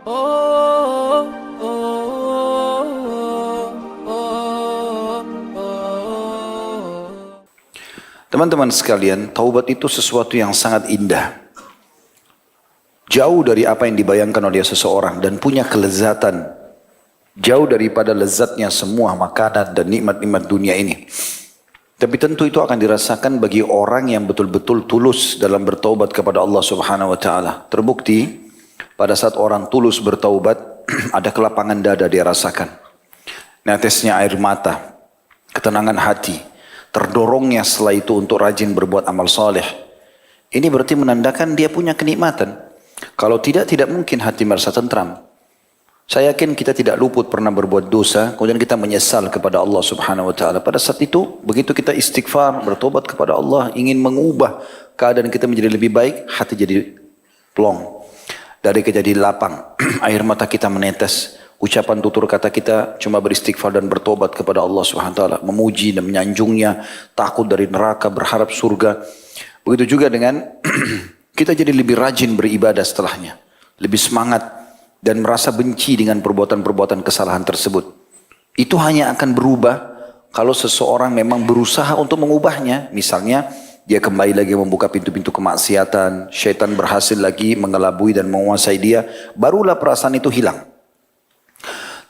Oh, oh, oh, oh. Teman-teman sekalian, taubat itu sesuatu yang sangat indah. Jauh dari apa yang dibayangkan oleh seseorang dan punya kelezatan. Jauh daripada lezatnya semua makanan dan nikmat-nikmat dunia ini. Tapi tentu itu akan dirasakan bagi orang yang betul-betul tulus dalam bertaubat kepada Allah Subhanahu wa taala. Terbukti pada saat orang tulus bertaubat, ada kelapangan dada dia rasakan. Netesnya air mata, ketenangan hati, terdorongnya setelah itu untuk rajin berbuat amal saleh. Ini berarti menandakan dia punya kenikmatan. Kalau tidak mungkin hati merasa tentram. Saya yakin kita tidak luput pernah berbuat dosa, kemudian kita menyesal kepada Allah Subhanahu wa taala. Pada saat itu, begitu kita istighfar, bertobat kepada Allah, ingin mengubah keadaan kita menjadi lebih baik, hati jadi plong. Dari kejadian lapang, air mata kita menetes. Ucapan tutur kata kita cuma beristighfar dan bertobat kepada Allah Subhanahu wa taala, memuji dan menyanjungnya, takut dari neraka, berharap surga. Begitu juga dengan kita jadi lebih rajin beribadah setelahnya, lebih semangat dan merasa benci dengan perbuatan-perbuatan kesalahan tersebut. Itu hanya akan berubah kalau seseorang memang berusaha untuk mengubahnya. Misalnya dia kembali lagi membuka pintu-pintu kemaksiatan, syaitan berhasil lagi mengelabui dan menguasai dia, barulah perasaan itu hilang.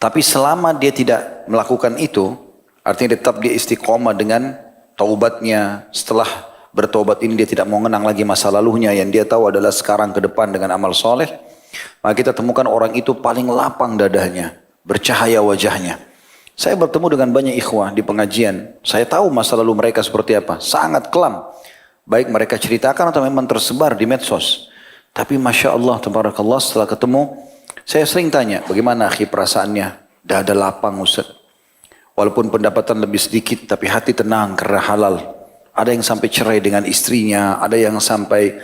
Tapi selama dia tidak melakukan itu, artinya tetap dia istiqomah dengan taubatnya. Setelah bertaubat ini dia tidak mau mengenang lagi masa lalunya, yang dia tahu adalah sekarang ke depan dengan amal soleh. Maka kita temukan orang itu paling lapang dadanya, bercahaya wajahnya. Saya bertemu dengan banyak ikhwah di pengajian. Saya tahu masa lalu mereka seperti apa, sangat kelam. Baik mereka ceritakan atau memang tersebar di medsos. Tapi Masya Allah, tabarakallah, setelah ketemu, saya sering tanya, bagaimana akhi perasaannya? Dada lapang Ustaz. Walaupun pendapatan lebih sedikit, tapi hati tenang karena halal. Ada yang sampai cerai dengan istrinya, ada yang sampai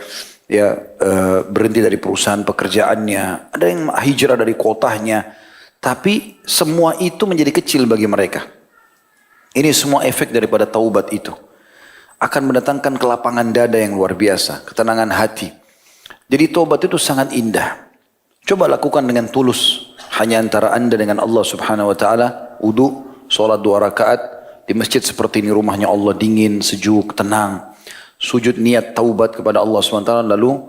berhenti dari perusahaan pekerjaannya, ada yang hijrah dari kotanya. Tapi semua itu menjadi kecil bagi mereka. Ini semua efek daripada taubat itu. Akan mendatangkan kelapangan dada yang luar biasa, ketenangan hati. Jadi taubat itu sangat indah. Coba lakukan dengan tulus, hanya antara anda dengan Allah Subhanahu wa taala. Wudu, sholat 2 rakaat di masjid seperti ini, rumahnya Allah dingin, sejuk, tenang. Sujud niat taubat kepada Allah Subhanahu wa taala, lalu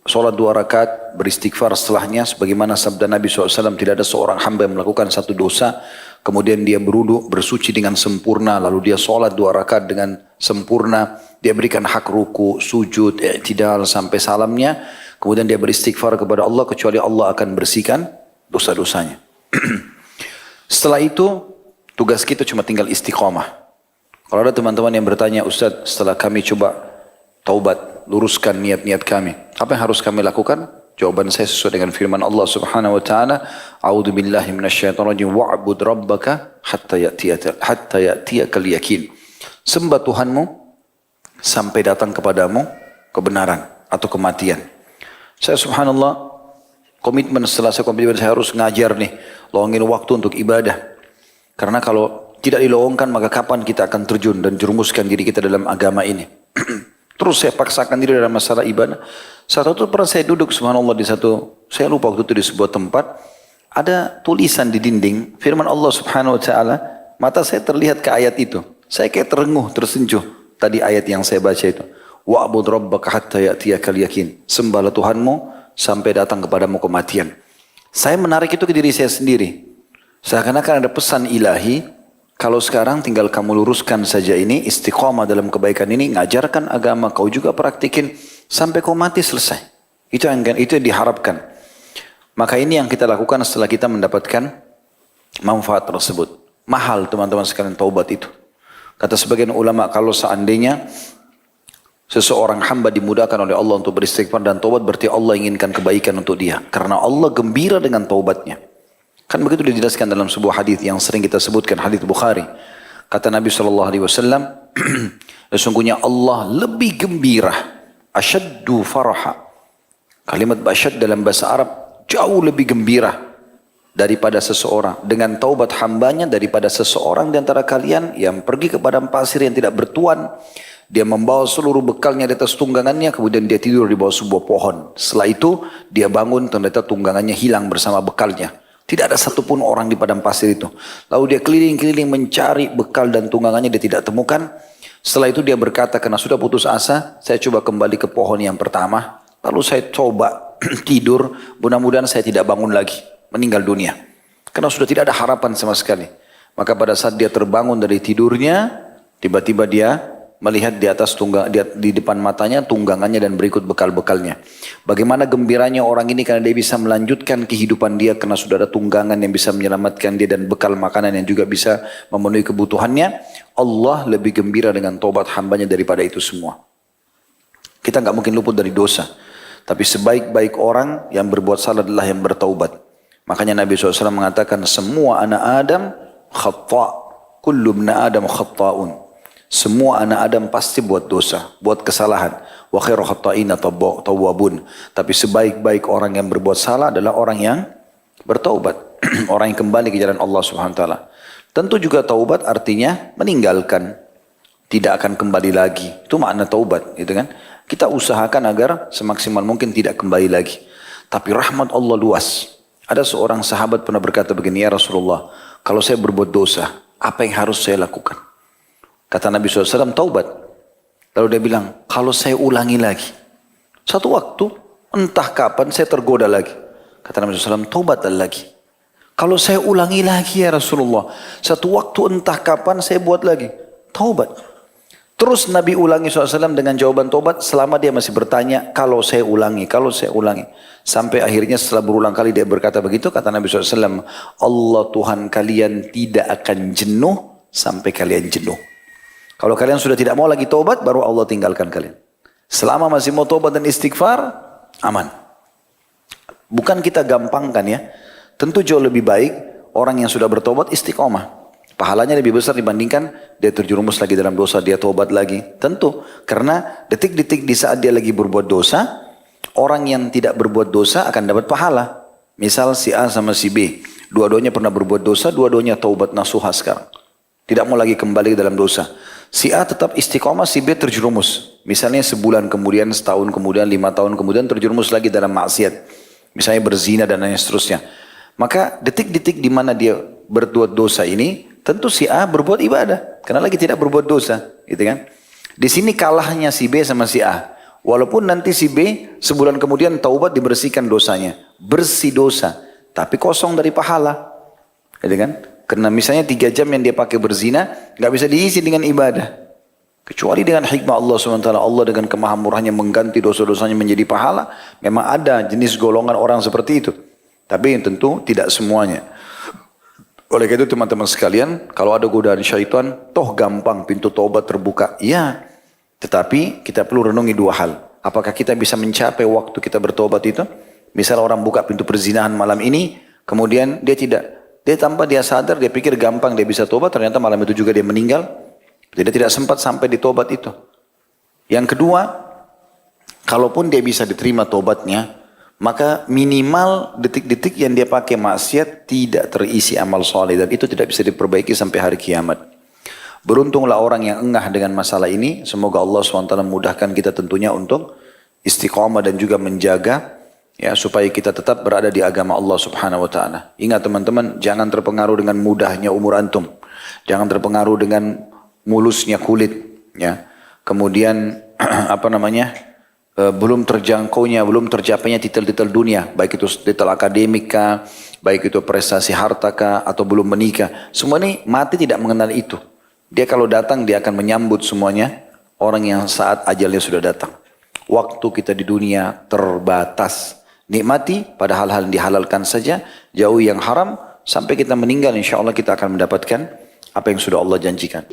sholat 2 rakaat beristighfar setelahnya, sebagaimana sabda Nabi SAW, tidak ada seorang hamba yang melakukan satu dosa kemudian dia berwudu, bersuci dengan sempurna, lalu dia sholat 2 rakaat dengan sempurna, dia berikan hak ruku, sujud, i'tidal sampai salamnya, kemudian dia beristighfar kepada Allah, kecuali Allah akan bersihkan dosa-dosanya. Setelah itu tugas kita cuma tinggal istiqomah. Kalau ada teman-teman yang bertanya, Ustaz, setelah kami coba taubat, luruskan niat-niat kami, apa yang harus kami lakukan? Jawaban saya sesuai dengan firman Allah Subhanahu wa taala, A'udzu billahi minasyaitonir rajim, wa'bud rabbaka hatta ya'tiyakal yakin. Sembah Tuhanmu sampai datang kepadamu kebenaran atau kematian. Saya subhanallah, komitmen setelah saya komitmen, saya harus ngajar nih, luangin waktu untuk ibadah. Karena kalau tidak dilowongkan, maka kapan kita akan terjun dan jerumuskan diri kita dalam agama ini. Terus saya paksakan diri dalam masalah ibadah. Saat itu pernah saya duduk subhanallah di satu, saya lupa waktu itu di sebuah tempat, ada tulisan di dinding, firman Allah Subhanahu wa taala, mata saya terlihat ke ayat itu. Saya kayak terenguh, tersentuh tadi ayat yang saya baca itu. Wa'bud rabbaka hatta ya'tiyakal yakin. Sembahlah Tuhanmu sampai datang kepadamu kematian. Saya menarik itu ke diri saya sendiri. Seakan-akan ada pesan ilahi, kalau sekarang tinggal kamu luruskan saja ini, istiqomah dalam kebaikan ini, ngajarkan agama, kau juga praktikin, sampai kau mati selesai. Itu yang diharapkan. Maka ini yang kita lakukan setelah kita mendapatkan manfaat tersebut. Mahal teman-teman sekalian taubat itu. Kata sebagian ulama, kalau seandainya seseorang hamba dimudahkan oleh Allah untuk beristighfar dan taubat, berarti Allah inginkan kebaikan untuk dia. Karena Allah gembira dengan taubatnya. Kan begitu dijelaskan dalam sebuah hadis yang sering kita sebutkan, hadis Bukhari. Kata Nabi SAW, sesungguhnya Allah lebih gembira, asyaddu faraha. Kalimat asyad dalam bahasa Arab jauh lebih gembira daripada seseorang dengan taubat hambanya, daripada seseorang di antara kalian yang pergi ke padang pasir yang tidak bertuan, Dia membawa seluruh bekalnya di atas tunggangannya, kemudian dia tidur di bawah sebuah pohon. Setelah itu dia bangun, ternyata tunggangannya hilang bersama bekalnya. Tidak ada satupun orang di padang pasir itu. Lalu dia keliling-keliling mencari bekal dan tunggangannya, dia tidak temukan. Setelah itu dia berkata, karena sudah putus asa, saya coba kembali ke pohon yang pertama. Lalu saya coba tidur, mudah-mudahan saya tidak bangun lagi, meninggal dunia. Karena sudah tidak ada harapan sama sekali. Maka pada saat dia terbangun dari tidurnya, tiba-tiba dia melihat di atas di depan matanya tunggangannya dan berikut bekal-bekalnya. Bagaimana gembiranya orang ini karena dia bisa melanjutkan kehidupan dia karena sudah ada tunggangan yang bisa menyelamatkan dia dan bekal makanan yang juga bisa memenuhi kebutuhannya. Allah lebih gembira dengan tobat hambanya daripada itu semua. Kita nggak mungkin luput dari dosa. Tapi sebaik-baik orang yang berbuat salah adalah yang bertaubat. Makanya Nabi SAW mengatakan semua anak Adam khata'. Kullu ibna Adam khata'un. Semua anak Adam pasti buat dosa, buat kesalahan. Wa khairu khata'ina tawwabun. Tapi sebaik-baik orang yang berbuat salah adalah orang yang bertaubat. Orang yang kembali ke jalan Allah Subhanahu wa taala. Tentu juga taubat artinya meninggalkan, tidak akan kembali lagi. Itu makna taubat, gitu kan? Kita usahakan agar semaksimal mungkin tidak kembali lagi. Tapi rahmat Allah luas. Ada seorang sahabat pernah berkata begini, ya Rasulullah, kalau saya berbuat dosa, apa yang harus saya lakukan? Kata Nabi SAW, taubat. Lalu dia bilang, kalau saya ulangi lagi. Satu waktu, entah kapan saya tergoda lagi. Kata Nabi SAW, taubatlah lagi. Kalau saya ulangi lagi ya Rasulullah. Satu waktu entah kapan saya buat lagi. Taubat. Terus Nabi ulangi SAW dengan jawaban taubat selama dia masih bertanya, kalau saya ulangi, kalau saya ulangi. Sampai akhirnya setelah berulang kali dia berkata begitu, kata Nabi SAW, Allah Tuhan kalian tidak akan jenuh sampai kalian jenuh. Kalau kalian sudah tidak mau lagi taubat, baru Allah tinggalkan kalian. Selama masih mau taubat dan istighfar, aman. Bukan kita gampangkan ya. Tentu jauh lebih baik orang yang sudah bertobat istiqomah. Pahalanya lebih besar dibandingkan dia terjerumus lagi dalam dosa, dia taubat lagi. Tentu, karena detik-detik di saat dia lagi berbuat dosa, orang yang tidak berbuat dosa akan dapat pahala. Misal si A sama si B, dua-duanya pernah berbuat dosa, dua-duanya taubat nasuha sekarang. Tidak mau lagi kembali ke dalam dosa. Si A tetap istiqomah, si B terjerumus. Misalnya sebulan kemudian, setahun kemudian, 5 tahun kemudian terjerumus lagi dalam maksiat. Misalnya berzina dan lain seterusnya. Maka detik-detik di mana dia berbuat dosa ini, tentu si A berbuat ibadah. Karena lagi tidak berbuat dosa. Gitu kan? Di sini kalahnya si B sama si A. Walaupun nanti si B sebulan kemudian taubat dibersihkan dosanya. Bersih dosa. Tapi kosong dari pahala. Gitu kan? Karena misalnya 3 jam yang dia pakai berzina, nggak bisa diisi dengan ibadah. Kecuali dengan hikmah Allah SWT, Allah dengan kemahamurahnya mengganti dosa-dosanya menjadi pahala. Memang ada jenis golongan orang seperti itu. Tapi tentu tidak semuanya. Oleh karena itu teman-teman sekalian, kalau ada godaan syaitan, toh gampang pintu taubat terbuka. Ya, tetapi kita perlu renungi 2 hal. Apakah kita bisa mencapai waktu kita bertobat itu? Misal orang buka pintu perzinahan malam ini, kemudian dia tanpa dia sadar, dia pikir gampang dia bisa tobat, ternyata malam itu juga dia meninggal. Jadi dia tidak sempat sampai di tobat itu. Yang kedua, kalaupun dia bisa diterima tobatnya, maka minimal detik-detik yang dia pakai maksiat tidak terisi amal soleh, dan itu tidak bisa diperbaiki sampai hari kiamat. Beruntunglah orang yang engah dengan masalah ini. Semoga Allah SWT memudahkan kita tentunya untuk istiqamah dan juga menjaga, ya, supaya kita tetap berada di agama Allah Subhanahu wa taala. Ingat teman-teman, jangan terpengaruh dengan mudahnya umur antum. Jangan terpengaruh dengan mulusnya kulit, ya. Kemudian belum terjangkaunya, belum tercapainya titel-titel dunia, baik itu titel akademika, baik itu prestasi harta kah, atau belum menikah. Semua ini mati tidak mengenal itu. Dia kalau datang dia akan menyambut semuanya orang yang saat ajalnya sudah datang. Waktu kita di dunia terbatas. Nikmati pada hal-hal yang dihalalkan saja, jauhi yang haram, sampai kita meninggal insya Allah kita akan mendapatkan apa yang sudah Allah janjikan.